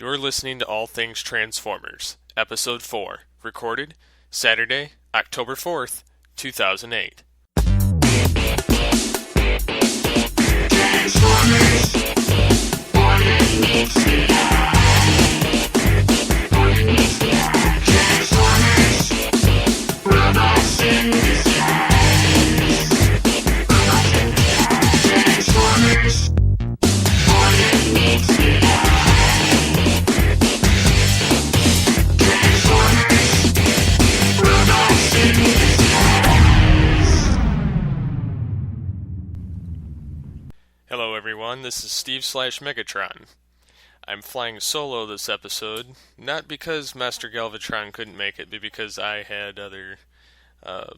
You're listening to All Things Transformers, Episode 4, recorded Saturday, October 4th, 2008. Hello everyone, this is Steve /Megatron. I'm flying solo this episode, not because Master Galvatron couldn't make it, but because I had other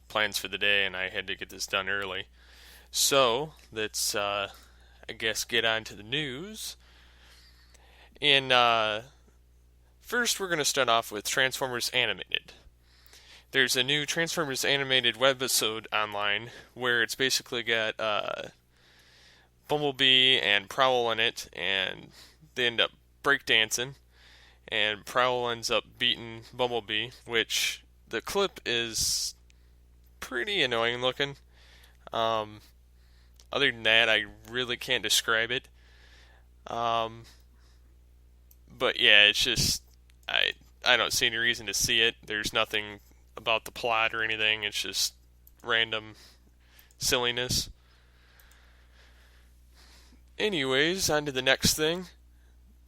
plans for the day and I had to get this done early. So, let's, I guess, get on to the news. First we're going to start off with Transformers Animated. There's a new Transformers Animated webisode online where it's basically got Bumblebee and Prowl in it, and they end up breakdancing, and Prowl ends up beating Bumblebee, which the clip is pretty annoying looking. Other than that, I really can't describe it. But yeah, it's just, I don't see any reason to see it. There's nothing about the plot or anything. It's just random silliness. Anyways, on to the next thing.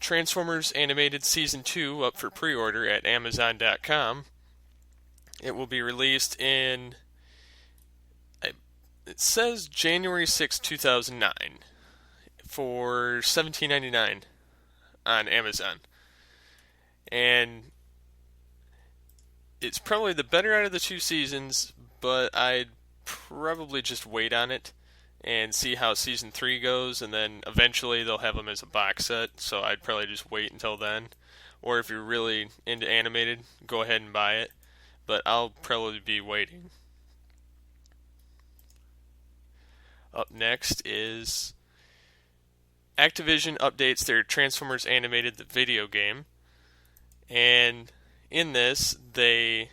Transformers Animated Season 2 up for pre-order at Amazon.com. It will be released in, it says January 6, 2009 for $17.99 on Amazon. And it's probably the better out of the two seasons, but I'd probably just wait on it and see how Season 3 goes, and then eventually they'll have them as a box set, so I'd probably just wait until then. Or if you're really into animated, go ahead and buy it, but I'll probably be waiting. Up next is Activision updates their Transformers Animated the video game, and in this they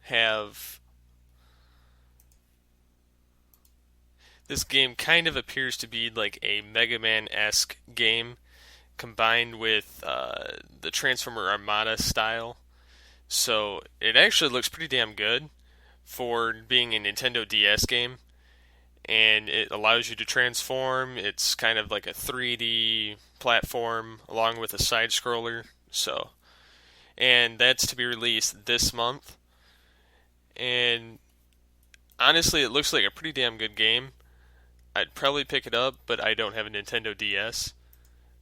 have... This game kind of appears to be like a Mega Man-esque game combined with the Transformer Armada style. So it actually looks pretty damn good for being a Nintendo DS game. And it allows you to transform. It's kind of like a 3D platform along with a side-scroller. And that's to be released this month. And honestly, it looks like a pretty damn good game. I'd probably pick it up, but I don't have a Nintendo DS,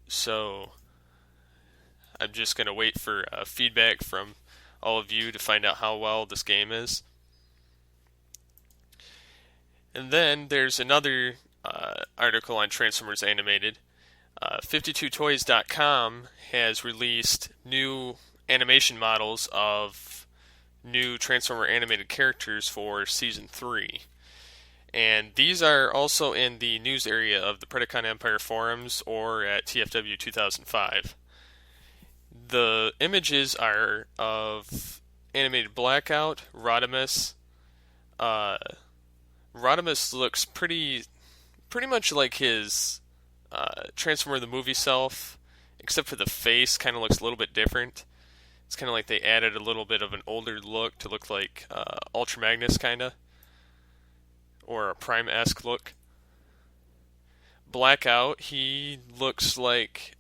so I'm just going to wait for feedback from all of you to find out how well this game is. And then there's another article on Transformers Animated. 52toys.com has released new animation models of new Transformer animated characters for Season 3. And these are also in the news area of the Predacon Empire forums or at TFW 2005. The images are of animated Blackout, Rodimus. Rodimus looks pretty much like his Transformer the movie self, except for the face kind of looks a little bit different. It's kind of like they added a little bit of an older look to look like Ultra Magnus kind of. Or a Prime-esque look. Blackout, he looks like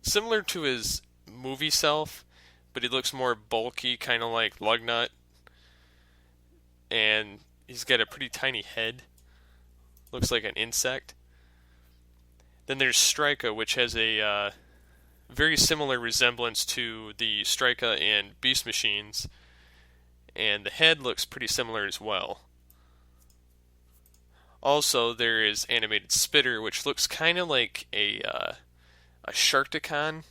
similar to his movie self, but he looks more bulky, kind of like Lugnut. And he's got a pretty tiny head. Looks like an insect. Then there's Strika, which has a very similar resemblance to the Strika in Beast Machines. And the head looks pretty similar as well. Also, there is animated Spitter, which looks kind of like a Sharkticon.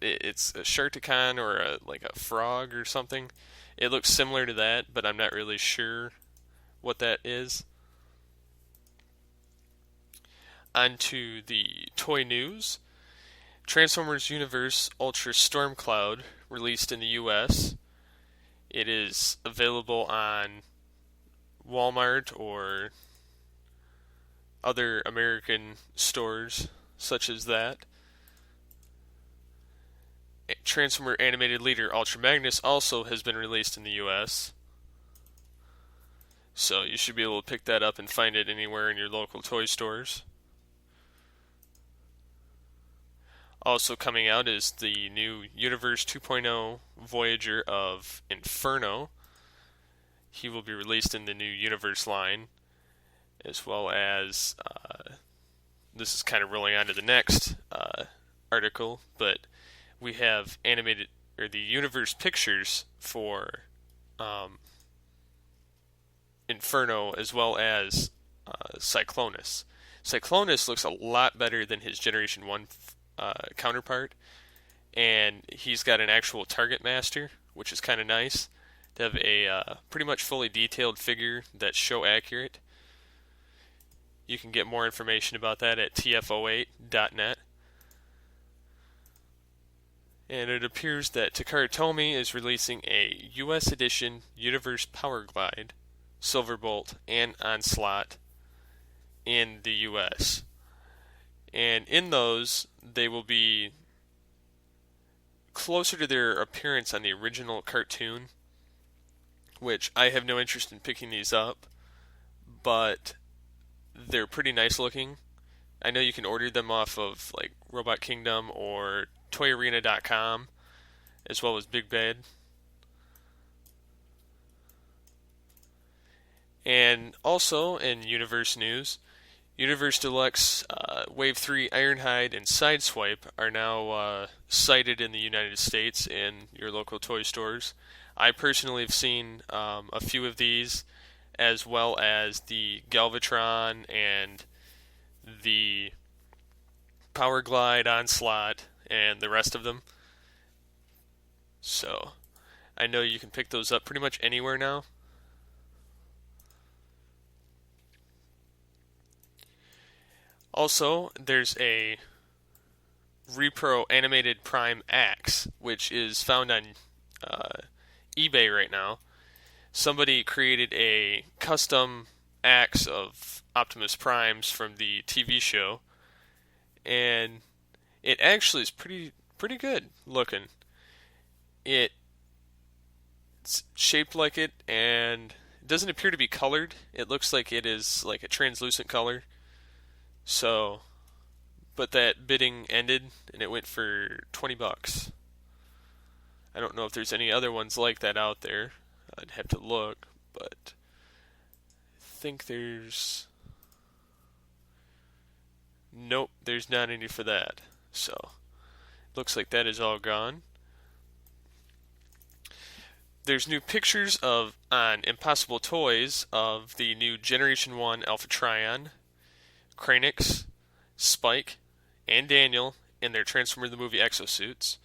It's a Sharkticon or like a frog or something. It looks similar to that, but I'm not really sure what that is. onto the toy news. Transformers Universe Ultra Storm Cloud released in the US. It is available on Walmart or other American stores such as that. Transformer Animated Leader Ultra Magnus also has been released in the US. So you should be able to pick that up and find it anywhere in your local toy stores. Also coming out is the new Universe 2.0 Voyager of Inferno. He will be released in the new Universe line, as well as this is kind of rolling on to the next article, but we have animated or the Universe pictures for Inferno as well as Cyclonus. Cyclonus looks a lot better than his Generation 1 counterpart, and he's got an actual target master, which is kind of nice to have a pretty much fully detailed figure that's show accurate. You can get more information about that at tf08.net. And it appears that Takara Tomy is releasing a US edition Universe Power Glide, Silverbolt, and Onslaught in the US. And in those, they will be closer to their appearance on the original cartoon, which I have no interest in picking these up, but they're pretty nice looking. I know you can order them off of like Robot Kingdom or ToyArena.com, as well as Big Bad. And also in Universe news, Universe Deluxe Wave 3 Ironhide and Sideswipe are now cited in the United States in your local toy stores. I personally have seen a few of these, as well as the Galvatron and the Power Glide, Onslaught, and the rest of them. So, I know you can pick those up pretty much anywhere now. Also, there's a Repro Animated Prime Axe, which is found on eBay right now. Somebody created a custom axe of Optimus Primes from the TV show, and it actually is pretty good looking. It's shaped like it, and it doesn't appear to be colored. It looks like it is like a translucent color. So, but that bidding ended, and it went for $20. I don't know if there's any other ones like that out there. I'd have to look, but I think there's... Nope, there's not any for that. So, looks like that is all gone. There's new pictures on Impossible Toys of the new Generation 1 Alpha Trion, Kranix, Spike, and Daniel in their Transformer the Movie exosuits.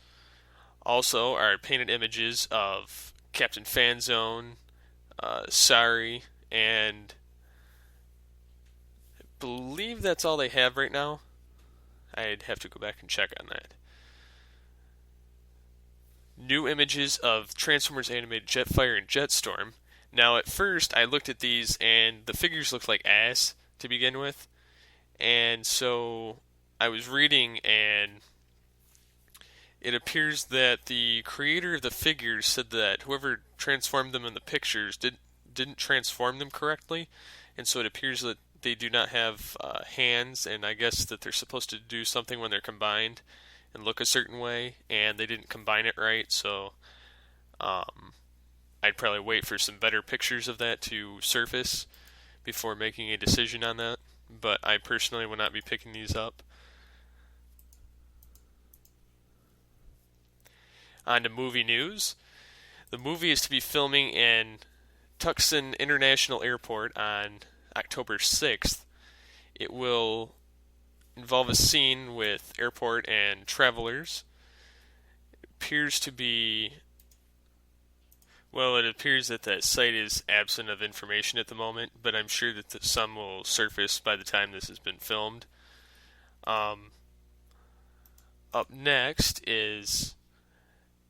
Also are painted images of Captain Fanzone, Sari, and I believe that's all they have right now. I'd have to go back and check on that. New images of Transformers animated Jetfire and Jetstorm. Now, at first, I looked at these, and the figures looked like ass to begin with. And so I was reading, and it appears that the creator of the figures said that whoever transformed them in the pictures didn't transform them correctly, and so it appears that they do not have hands, and I guess that they're supposed to do something when they're combined and look a certain way, and they didn't combine it right, so I'd probably wait for some better pictures of that to surface before making a decision on that. But I personally will not be picking these up. On to movie news. The movie is to be filming in Tucson International Airport on October 6th. It will involve a scene with airport and travelers. It appears to be... Well, it appears that that site is absent of information at the moment, but I'm sure that some will surface by the time this has been filmed. Up next is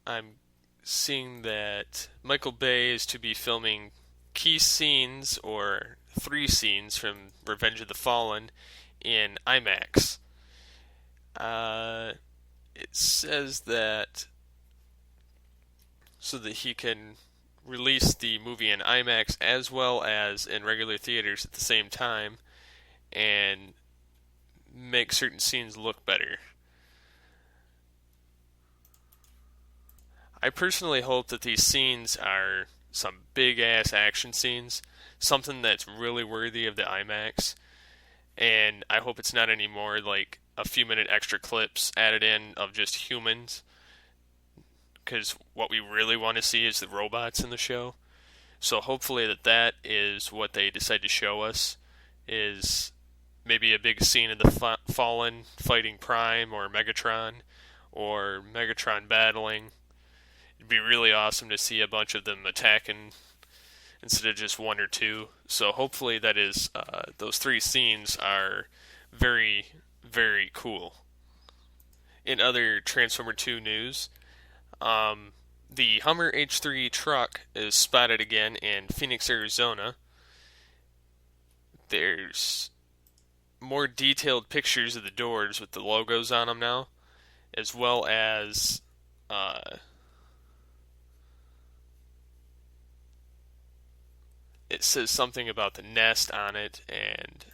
I'm seeing that Michael Bay is to be filming key scenes or 3 scenes from Revenge of the Fallen in IMAX. It says that so that he can release the movie in IMAX as well as in regular theaters at the same time and make certain scenes look better. I personally hope that these scenes are some big ass action scenes, something that's really worthy of the IMAX, and I hope it's not any more like a few minute extra clips added in of just humans, because what we really want to see is the robots in the show. So hopefully that is what they decide to show us, is maybe a big scene of the Fallen fighting Prime or Megatron battling. It'd be really awesome to see a bunch of them attacking instead of just one or two. So hopefully that is those 3 scenes are very, very cool. In other Transformer 2 news, the Hummer H3 truck is spotted again in Phoenix, Arizona. There's more detailed pictures of the doors with the logos on them now, as well as it says something about the nest on it, and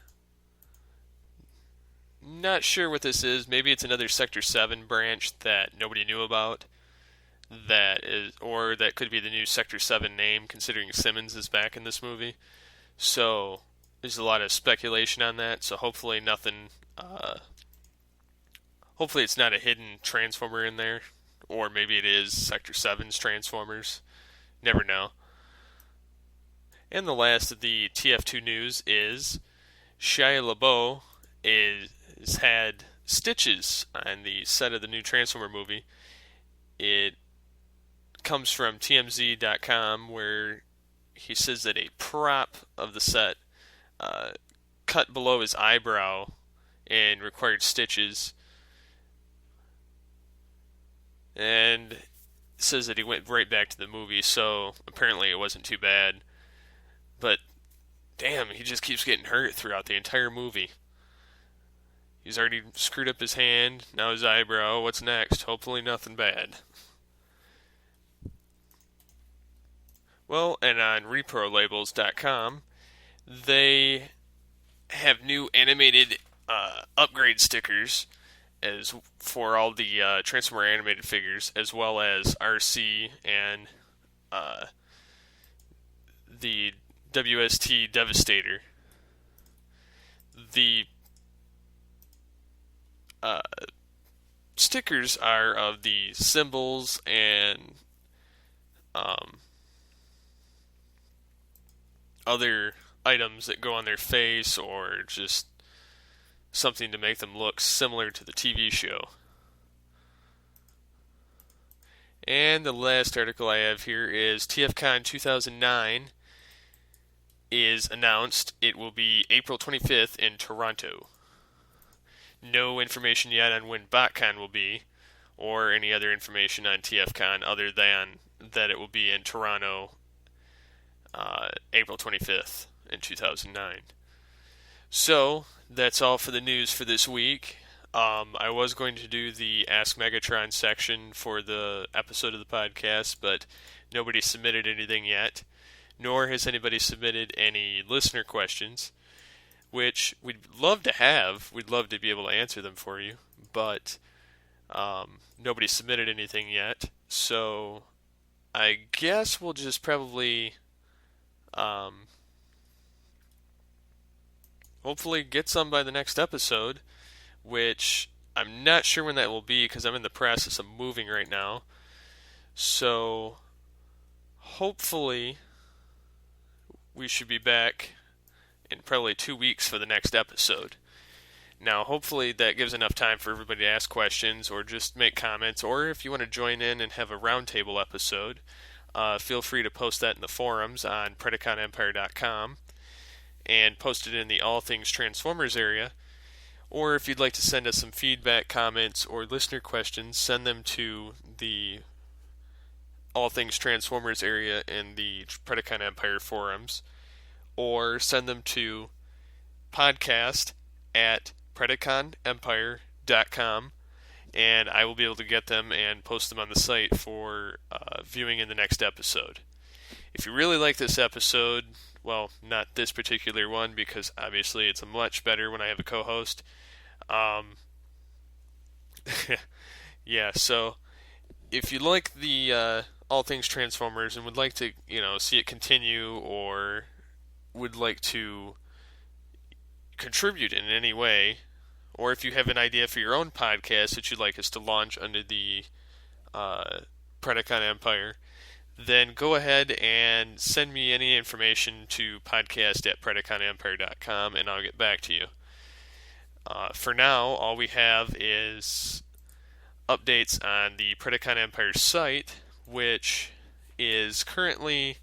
not sure what this is. Maybe it's another Sector 7 branch that nobody knew about. Or that could be the new Sector 7 name, considering Simmons is back in this movie. So there's a lot of speculation on that. So hopefully nothing. Hopefully it's not a hidden Transformer in there, or maybe it is Sector 7's Transformers. Never know. And the last of the TF2 news is Shia LaBeouf has had stitches on the set of the new Transformer movie. It comes from TMZ.com, where he says that a prop of the set cut below his eyebrow and required stitches. And says that he went right back to the movie, so apparently it wasn't too bad. But, damn, he just keeps getting hurt throughout the entire movie. He's already screwed up his hand, now his eyebrow. What's next? Hopefully nothing bad. Well, and on ReproLabels.com, they have new animated upgrade stickers as for all the Transformer animated figures, as well as RC and the WST Devastator. The stickers are of the symbols and other items that go on their face, or just something to make them look similar to the TV show. And the last article I have here is TFCon 2009 is announced. It will be April 25th in Toronto. No information yet on when BotCon will be, or any other information on TFCon other than that it will be in Toronto April 25th in 2009. So, that's all for the news for this week. I was going to do the Ask Megatron section for the episode of the podcast, but nobody submitted anything yet, nor has anybody submitted any listener questions, which we'd love to have. We'd love to be able to answer them for you, but nobody submitted anything yet, so I guess we'll just probably hopefully get some by the next episode, which I'm not sure when that will be because I'm in the process of moving right now. So hopefully we should be back in probably 2 weeks for the next episode. Now, hopefully that gives enough time for everybody to ask questions or just make comments, or if you want to join in and have a roundtable episode, feel free to post that in the forums on PredaconEmpire.com and post it in the All Things Transformers area, Or if you'd like to send us some feedback, comments, or listener questions, send them to the All Things Transformers area in the Predacon Empire forums, or send them to podcast@predaconempire.com, and I will be able to get them and post them on the site for viewing in the next episode. If you really like this episode, well, not this particular one, because obviously it's much better when I have a co-host. Yeah, so if you like the All Things Transformers and would like to, see it continue, or would like to contribute in any way, or if you have an idea for your own podcast that you'd like us to launch under the Predacon Empire, then go ahead and send me any information to podcast@predaconempire.com, and I'll get back to you. For now, all we have is updates on the Predacon Empire site, which is currently,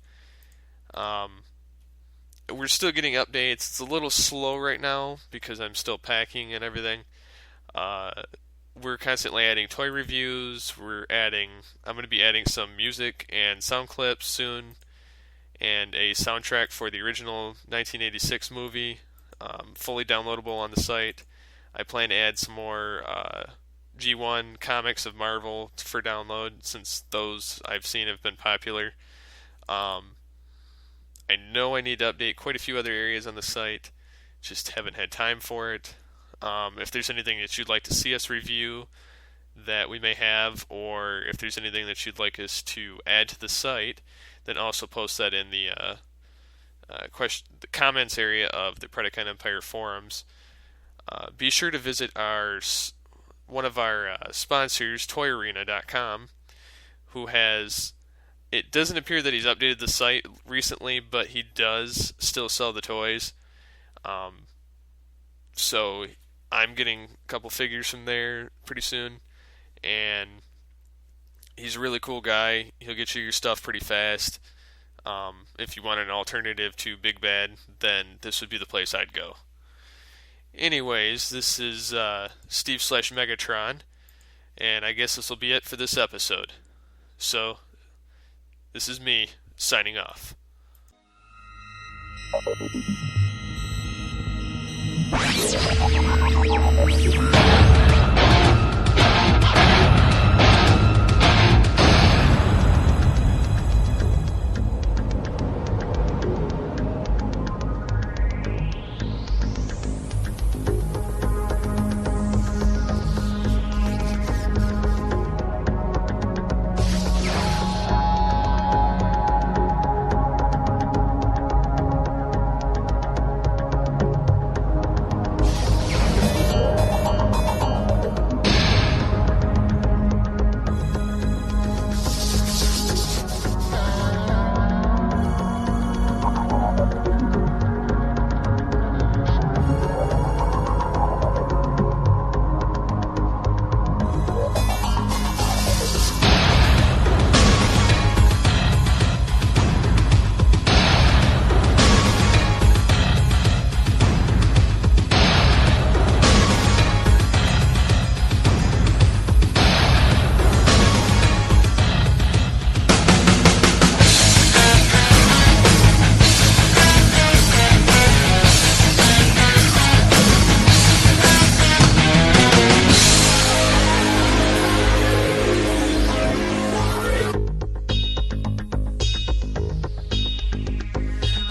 we're still getting updates. It's a little slow right now because I'm still packing and everything. We're constantly adding toy reviews. I'm going to be adding some music and sound clips soon, and a soundtrack for the original 1986 movie, fully downloadable on the site. I plan to add some more G1 comics of Marvel for download, since those I've seen have been popular. I know I need to update quite a few other areas on the site, just haven't had time for it. If there's anything that you'd like to see us review that we may have, or if there's anything that you'd like us to add to the site, then also post that in the the comments area of the Predacon Empire forums. Be sure to visit one of our sponsors, ToyArena.com, who has... It doesn't appear that he's updated the site recently, but he does still sell the toys. So I'm getting a couple figures from there pretty soon, and he's a really cool guy. He'll get you your stuff pretty fast. If you want an alternative to Big Bad, then this would be the place I'd go. Anyways, this is Steve/Megatron, and I guess this will be it for this episode. So, this is me, signing off.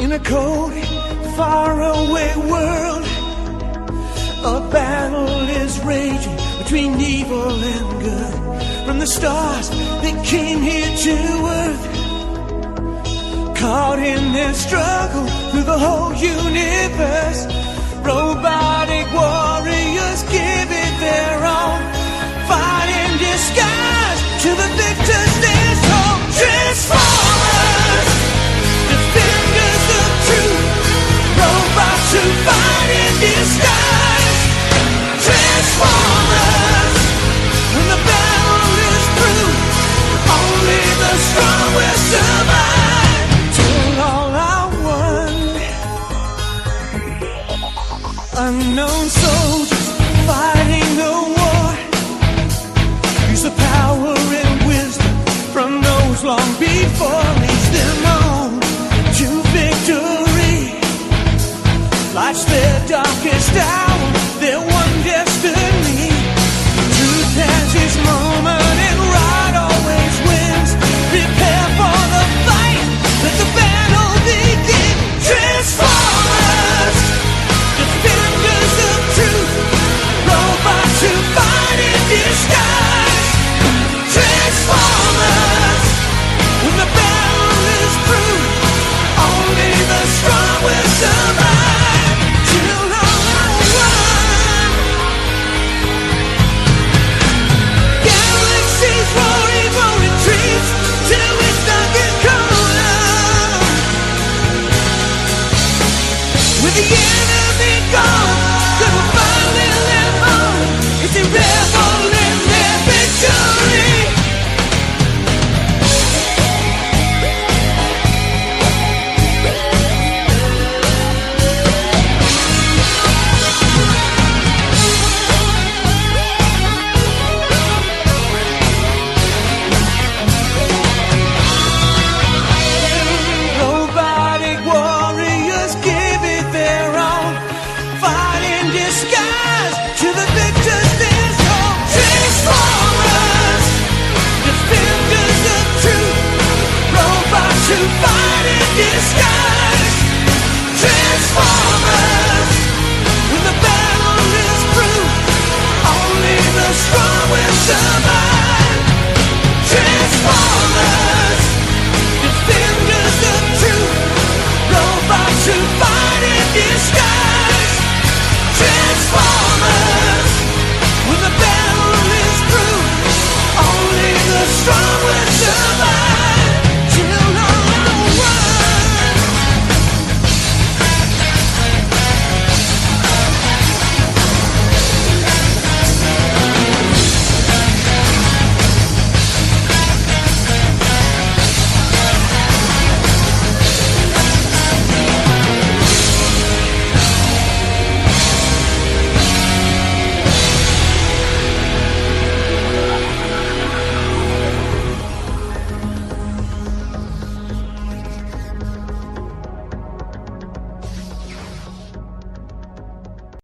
In a cold, faraway world, a battle is raging between evil and good. From the stars that came here to earth, caught in their struggle through the whole universe, robotic warriors give it their all.